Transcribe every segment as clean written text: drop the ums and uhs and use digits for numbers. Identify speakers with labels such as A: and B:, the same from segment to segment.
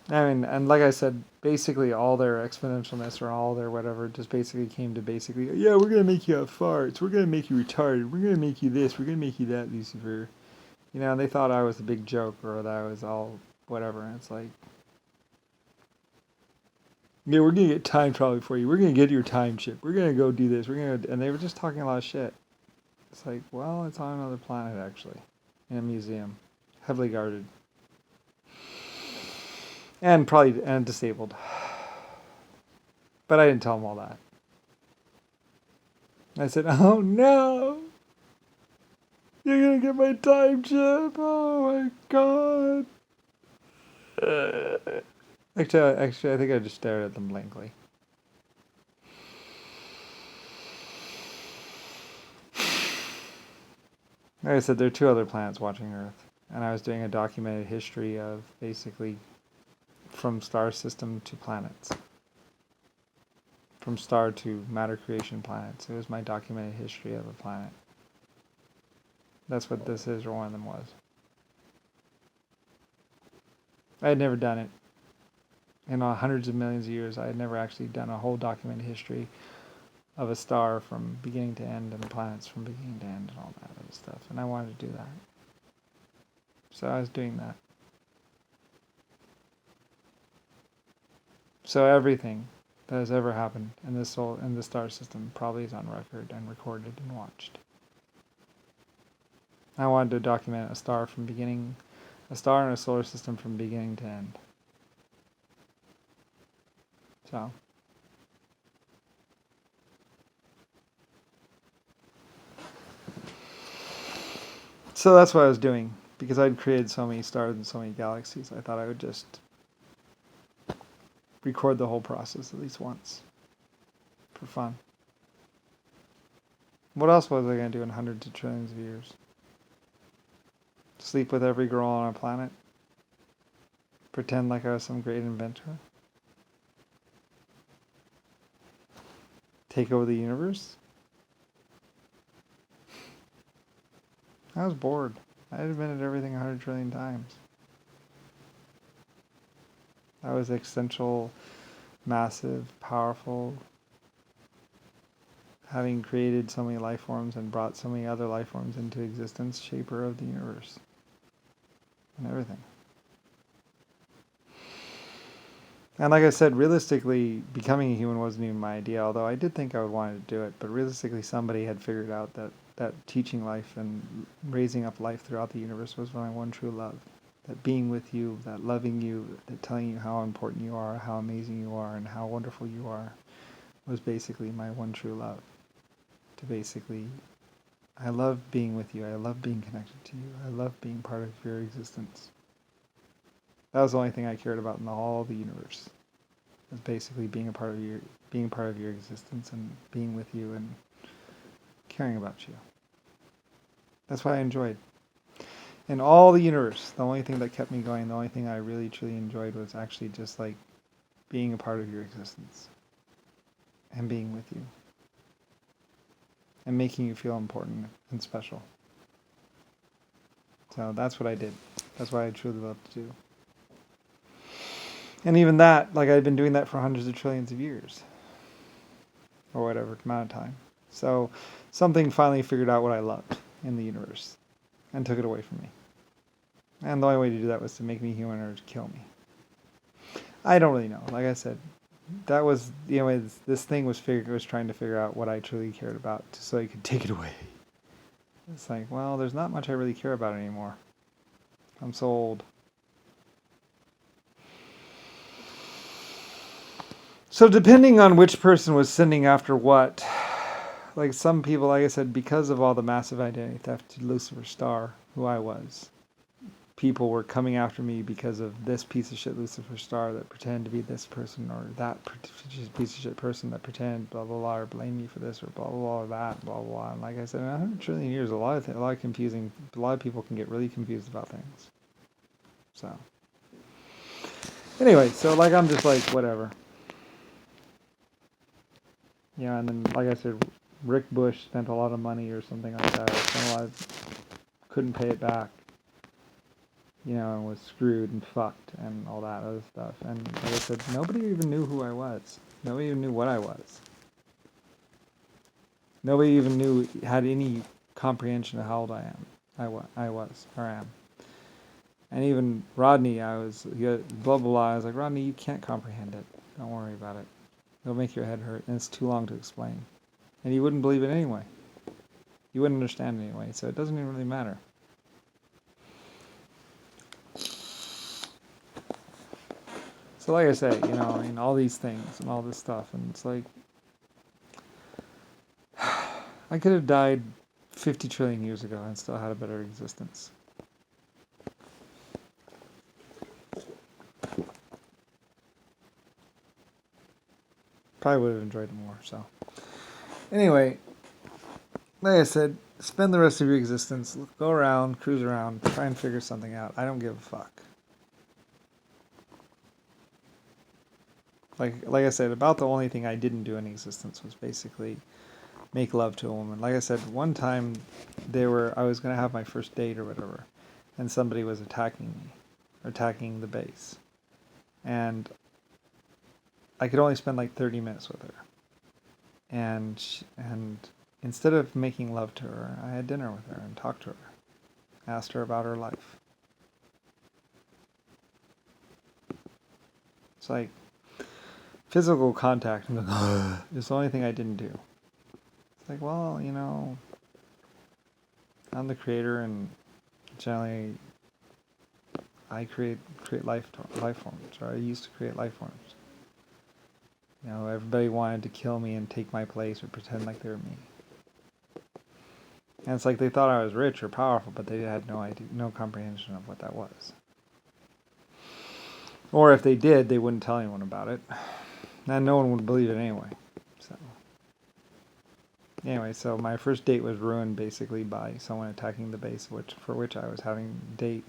A: I mean, and like I said, basically all their exponentialness or all their whatever just basically came to basically, yeah, we're gonna make you have farts, we're gonna make you retarded, we're gonna make you this, we're gonna make you that, Lucifer. You know, and they thought I was a big joke or that I was all whatever. And it's like, yeah, we're gonna get time travel for you. We're gonna get your time chip. We're gonna go do this. And they were just talking a lot of shit. It's like, well, it's on another planet actually, in a museum, heavily guarded, and probably and disabled. But I didn't tell them all that. I said, oh no, you're gonna get my time chip. Oh my god. Actually, I think I just stared at them blankly. Like I said, there are 2 other planets watching Earth, and I was doing a documented history of basically from star system to planets, from star to matter creation planets. It was my documented history of a planet. That's what this is, or one of them was. I had never done it. In hundreds of millions of years, I had never actually done a whole documented history of a star from beginning to end and the planets from beginning to end and all that other stuff. And I wanted to do that. So I was doing that. So everything that has ever happened in this star system probably is on record and recorded and watched. I wanted to document a star in a solar system from beginning to end. So that's what I was doing, because I'd created so many stars and so many galaxies. I thought I would just record the whole process at least once for fun. What else was I going to do in hundreds of trillions of years? Sleep with every girl on our planet? Pretend like I was some great inventor? Take over the universe? I was bored. I had invented everything 100 trillion times. I was existential, massive, powerful, having created so many life forms and brought so many other life forms into existence, shaper of the universe and everything. And like I said, realistically, becoming a human wasn't even my idea, although I did think I would want to do it. But realistically, somebody had figured out that teaching life and raising up life throughout the universe was my one true love. That being with you, that loving you, that telling you how important you are, how amazing you are, and how wonderful you are, was basically my one true love. To basically, I love being with you, I love being connected to you, I love being part of your existence. That was the only thing I cared about in all of the universe. Was basically being part of your existence and being with you and caring about you. That's what I enjoyed. In all the universe, the only thing that kept me going, the only thing I really truly enjoyed was actually just like being a part of your existence and being with you and making you feel important and special. So that's what I did. That's what I truly love to do. And even that, like I'd been doing that for hundreds of trillions of years. Or whatever amount of time. So something finally figured out what I loved in the universe and took it away from me. And the only way to do that was to make me human or to kill me. I don't really know. Like I said, that was the only way this thing was trying to figure out what I truly cared about so it could take it away. It's like, well, there's not much I really care about anymore. I'm so old. So depending on which person was sending after what, like some people, like I said, because of all the massive identity theft to Lucifer Star, who I was, people were coming after me because of this piece of shit Lucifer Star that pretended to be this person, or that piece of shit person that pretended blah blah blah, or blame me for this or blah blah blah, or that blah blah blah. And like I said, in 100 trillion years, a lot of people can get really confused about things. So anyway, so like I'm just like whatever. Yeah, and then like I said, Rick Bush spent a lot of money or something like that. Couldn't pay it back. and was screwed and fucked and all that other stuff. And like I said, nobody even knew who I was. Nobody even knew what I was. Nobody even had any comprehension of how old I am. I was, or am. And even Rodney, he had blah, blah, blah. I was like, Rodney, you can't comprehend it. Don't worry about it. It'll make your head hurt, and it's too long to explain. And you wouldn't believe it anyway. You wouldn't understand it anyway, so it doesn't even really matter. So like I say, all these things and all this stuff, and it's like, I could have died 50 trillion years ago and still had a better existence. Probably would have enjoyed it more, so. Anyway, like I said, spend the rest of your existence, go around, cruise around, try and figure something out. I don't give a fuck. Like I said, about the only thing I didn't do in existence was basically make love to a woman. Like I said, one time I was going to have my first date or whatever, and somebody was attacking me, attacking the base. And I could only spend like 30 minutes with her. And instead of making love to her, I had dinner with her and talked to her. Asked her about her life. It's like physical contact is the only thing I didn't do. It's like, well, I'm the creator, and generally I create life forms, or I used to create life forms. Everybody wanted to kill me and take my place or pretend like they were me. And it's like they thought I was rich or powerful, but they had no idea, no comprehension of what that was. Or if they did, they wouldn't tell anyone about it. And no one would believe it anyway. So my first date was ruined basically by someone attacking the base, for which I was having a date.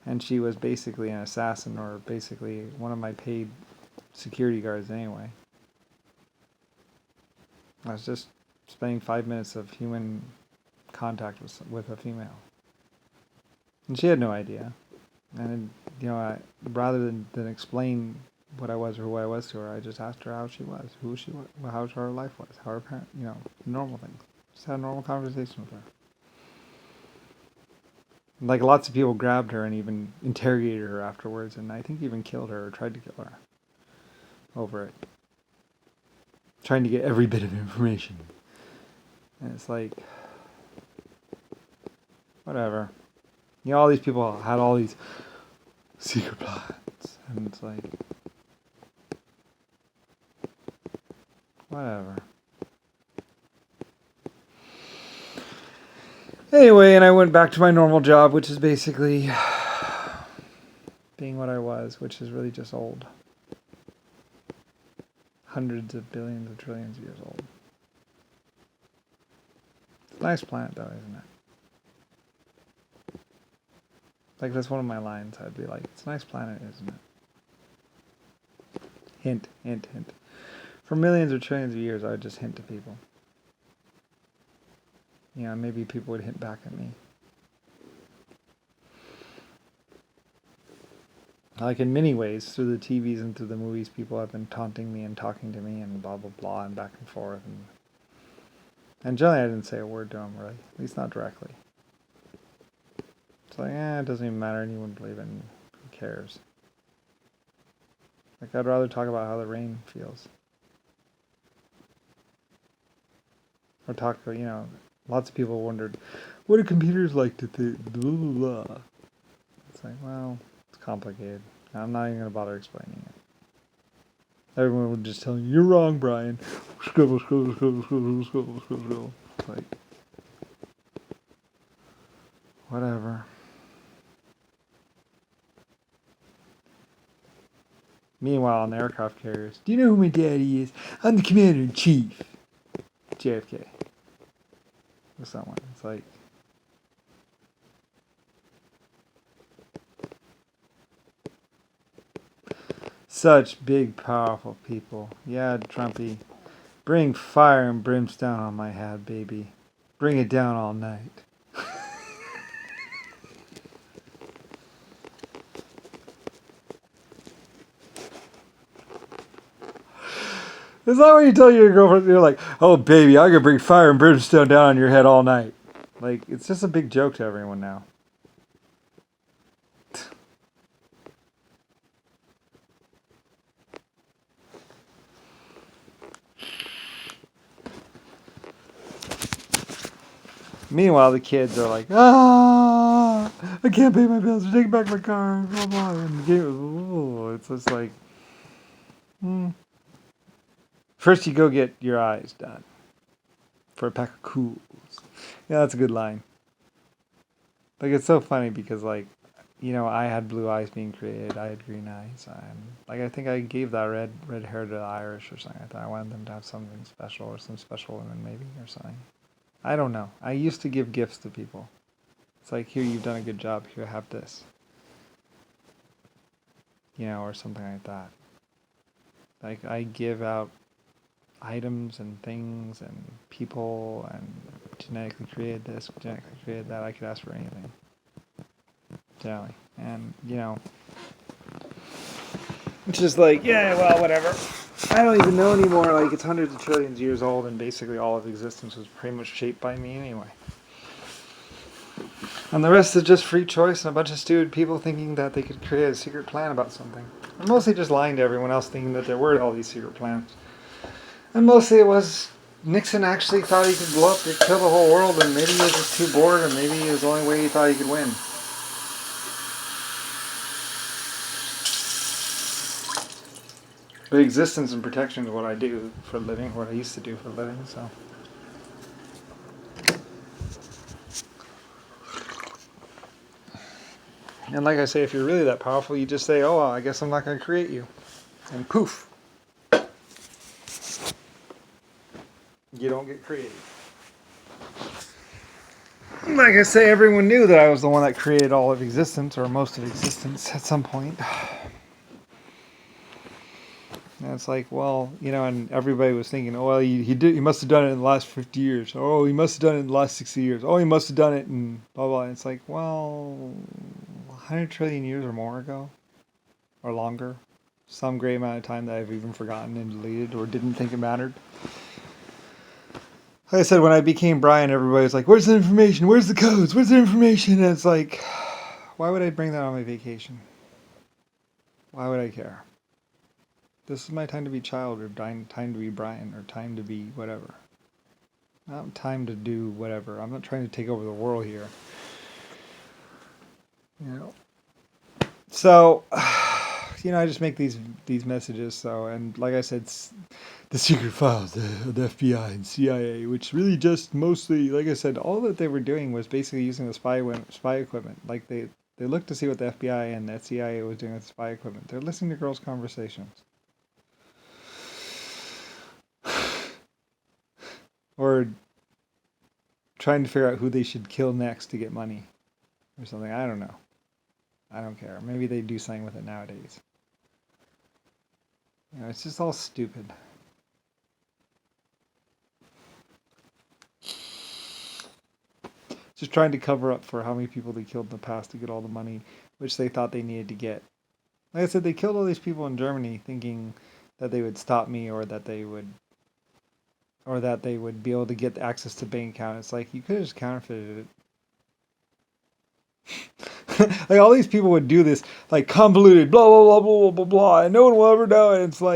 A: And she was basically an assassin, or basically one of my paid security guards anyway. I was just spending 5 minutes of human contact with a female. And she had no idea. And, rather than explain what I was or who I was to her, I just asked her how she was, who she was, how her life was, how her parents, normal things. Just had a normal conversation with her. Like, lots of people grabbed her and even interrogated her afterwards, and I think even killed her or tried to kill her over it. Trying to get every bit of information. And it's like, whatever. All these people had all these secret plans, and it's like, whatever. Anyway, and I went back to my normal job, which is basically being what I was, which is really just old. Hundreds of billions of trillions of years old. It's a nice planet, though, isn't it? Like, that's one of my lines. I'd be like, it's a nice planet, isn't it? Hint, hint, hint. For millions or trillions of years, I would just hint to people. Maybe people would hint back at me. Like, in many ways, through the TVs and through the movies, people have been taunting me and talking to me and blah, blah, blah, and back and forth. And generally, I didn't say a word to them, really. At least not directly. It's like, it doesn't even matter, and you wouldn't believe it, and who cares? Like, I'd rather talk about how the rain feels. Or talk, lots of people wondered, what do computers like to think? Blah, blah, blah. It's like, well, it's complicated. I'm not even going to bother explaining it. Everyone would just tell you, you're wrong, Brian. Scribble, scribble, scribble, scribble, scribble, scribble. Like, whatever. Meanwhile, on the aircraft carriers, do you know who my daddy is? I'm the commander-in-chief. JFK. Or someone. It's like, such big, powerful people. Yeah, Trumpy. Bring fire and brimstone on my head, baby. Bring it down all night. Is that what you tell your girlfriend? You're like, oh, baby, I'm going to bring fire and brimstone down on your head all night. Like, it's just a big joke to everyone now. Meanwhile, the kids are like, I can't pay my bills. They're taking back my car. Blah, blah. And the game, it's just like, First you go get your eyes done for a pack of cools. Yeah, that's a good line. Like, it's so funny because, like, I had blue eyes being created. I had green eyes. I think I gave that red hair to the Irish or something. I thought I wanted them to have something special or some special women maybe or something. I don't know. I used to give gifts to people. It's like, here, you've done a good job. Here, have this. Or something like that. Like, I give out items and things and people and genetically created this, genetically created that. I could ask for anything. Generally. And, it's just like, yeah, well, whatever. I don't even know anymore. Like, it's hundreds of trillions of years old, and basically all of existence was pretty much shaped by me anyway. And the rest is just free choice and a bunch of stupid people thinking that they could create a secret plan about something. And mostly just lying to everyone else thinking that there were all these secret plans. And mostly it was Nixon actually thought he could blow up and kill the whole world, and maybe he was just too bored, or maybe it was the only way he thought he could win. But existence and protection is what I do for a living, what I used to do for a living, so. And like I say, if you're really that powerful, you just say, oh, well, I guess I'm not going to create you. And poof. You don't get created. Like I say, everyone knew that I was the one that created all of existence, or most of existence, at some point. And it's like, well, and everybody was thinking, oh, well, he must have done it in the last 50 years. Oh, he must have done it in the last 60 years. Oh, he must have done it in blah, blah. And it's like, well, 100 trillion years or more ago, or longer. Some great amount of time that I've even forgotten and deleted or didn't think it mattered. Like I said, when I became Brian, everybody was like, where's the information? Where's the codes? Where's the information? And it's like, why would I bring that on my vacation? Why would I care? This is my time to be child, or time to be Brian, or time to be whatever. Not time to do whatever. I'm not trying to take over the world here. So, I just make these messages. So, and like I said, the secret files of the FBI and CIA, which really just mostly, like I said, all that they were doing was basically using the spy equipment. Like they looked to see what the FBI and the CIA was doing with spy equipment. They're listening to girls' conversations. Or trying to figure out who they should kill next to get money. Or something. I don't know. I don't care. Maybe they do something with it nowadays. It's just all stupid. Just trying to cover up for how many people they killed in the past to get all the money, which they thought they needed to get. Like I said, they killed all these people in Germany thinking that they would stop me, or that they would be able to get access to bank account. It's like, you could have just counterfeited it. Like, all these people would do this, like, convoluted, blah, blah, blah, blah, blah, blah, and no one will ever know. And it's like,